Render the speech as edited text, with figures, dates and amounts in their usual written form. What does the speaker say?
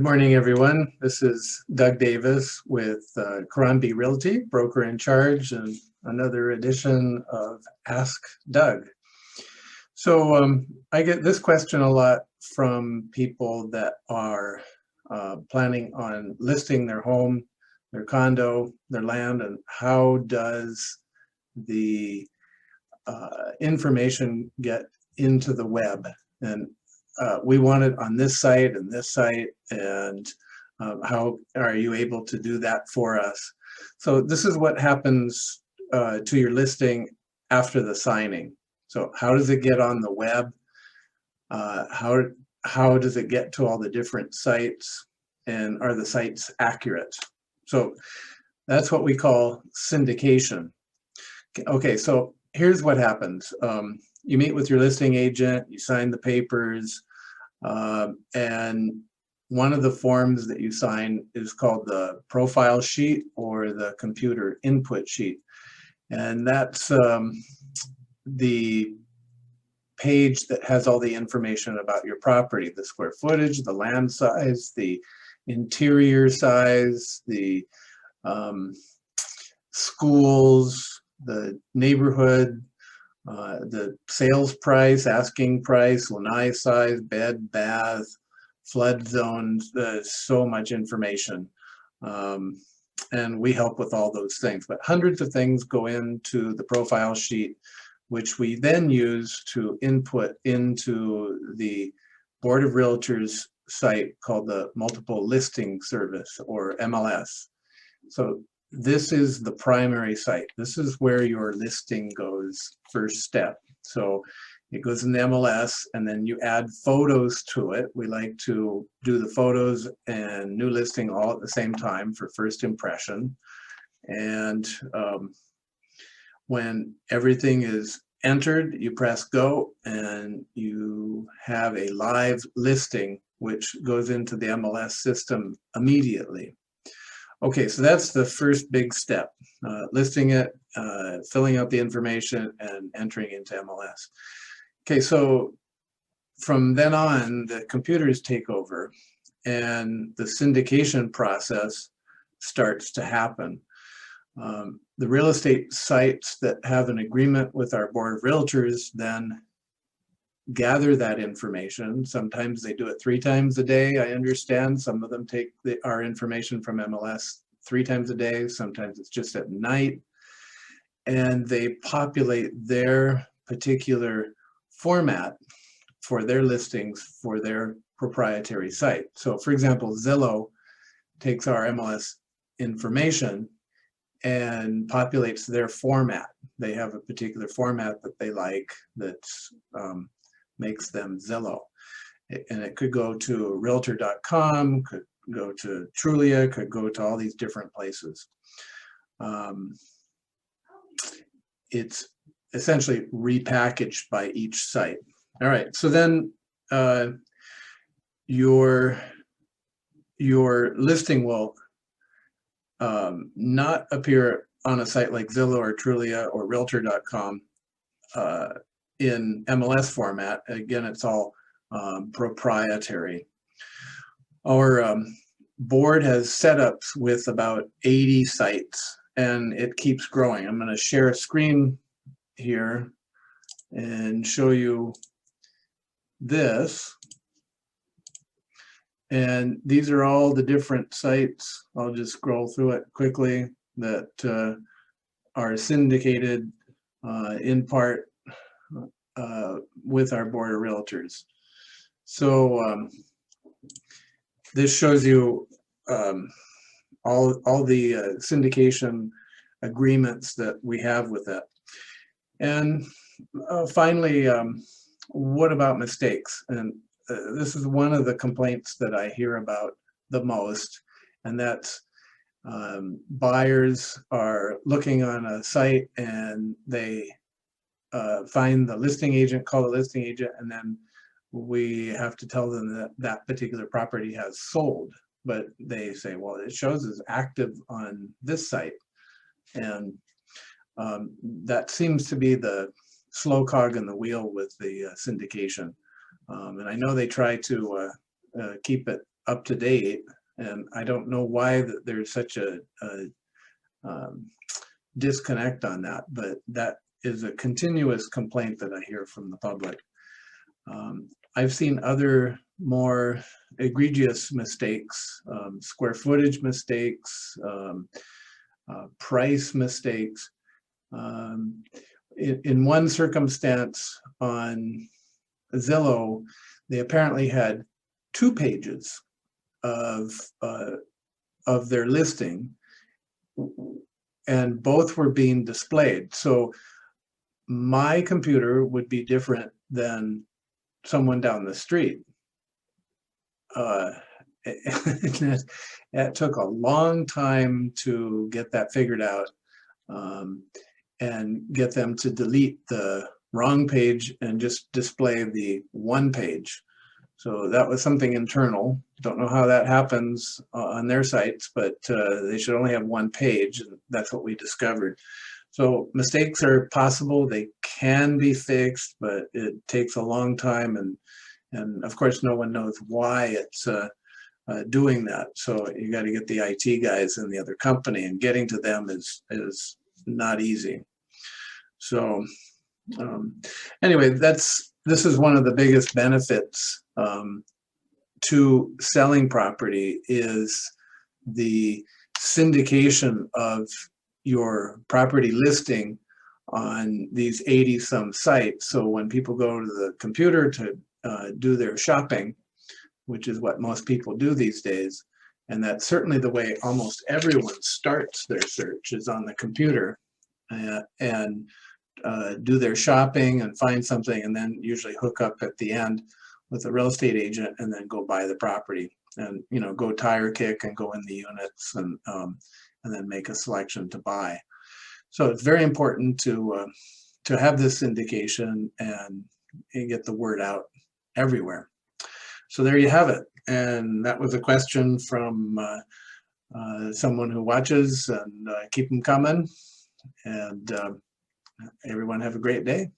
morning, everyone. This is Doug Davis with Crombie Realty, broker in charge, and another edition of Ask Doug. So I get this question a lot from people that are planning on listing their home, their condo, their land, and how does the information get into the web? And we want it on this site and this site, and how are you able to do that for us? So this is what happens to your listing after the signing. So how does it get on the web? How does it get to all the different sites, and are the sites accurate? So that's what we call syndication. Okay, so here's what happens. You meet with your listing agent, you sign the papers, and one of the forms that you sign is called the profile sheet or the computer input sheet. And that's the page that has all the information about your property, the square footage, the land size, the interior size, the schools, the neighborhood, the sales price, asking price, lanai size, bed, bath, flood zones. There's so much information. And we help with all those things. But hundreds of things go into the profile sheet, which we then use to input into the Board of Realtors site called the Multiple Listing Service, or MLS. So this is the primary site. This is where your listing goes first step. So it goes in the MLS, and then you add photos to it. We like to do the photos and new listing all at the same time for first impression. And when everything is entered, you press go, and you have a live listing which goes into the MLS system immediately. Okay, so that's the first big step, listing it, filling out the information, and entering into MLS. Okay, so from then on, the computers take over, and the syndication process starts to happen. The real estate sites that have an agreement with our Board of Realtors then gather that information. Sometimes they do it 3 times a day, I understand. Some of them take our information from MLS 3 times a day. Sometimes it's just at night. And they populate their particular format for their listings for their proprietary site. So for example, Zillow takes our MLS information and populates their format. They have a particular format that they like that makes them Zillow. And it could go to realtor.com, could go to Trulia, could go to all these different places. It's essentially repackaged by each site. All right, so then your listing will not appear on a site like Zillow or Trulia or realtor.com in MLS format. Again, it's all proprietary. Our board has setups with about 80 sites, and it keeps growing. I'm going to share a screen here and show you this. And these are all the different sites. I'll just scroll through it quickly that are syndicated in part with our Board of Realtors. So this shows you all the syndication agreements that we have with it. And finally, what about mistakes? And this is one of the complaints that I hear about the most, and that's buyers are looking on a site and they find the listing agent, call the listing agent, and then we have to tell them that that particular property has sold. But they say, well, it shows as active on this site. And that seems to be the slow cog in the wheel with the syndication. And I know they try to keep it up to date, and I don't know why that there's such a disconnect on that, but that is a continuous complaint that I hear from the public. I've seen other more egregious mistakes, square footage mistakes, price mistakes. In one circumstance on Zillow, they apparently had 2 pages of their listing, and both were being displayed. So my computer would be different than someone down the street. It took a long time to get that figured out, and get them to delete the wrong page and just display the one page. So that was something internal. Don't know how that happens on their sites, but they should only have one page, and that's what we discovered. So mistakes are possible. They can be fixed, but it takes a long time, and of course no one knows why it's doing that. So you got to get the IT guys in the other company, and getting to them is not easy. So anyway, this is one of the biggest benefits to selling property, is the syndication of your property listing on these 80-some sites. So when people go to the computer to do their shopping, which is what most people do these days, and that's certainly the way almost everyone starts their search, is on the computer, and do their shopping and find something, and then usually hook up at the end with a real estate agent, and then go buy the property, and go tire kick and go in the units, and then make a selection to buy. So it's very important to have this syndication and get the word out everywhere. So there you have it. And that was a question from someone who watches, and keep them coming. And everyone have a great day.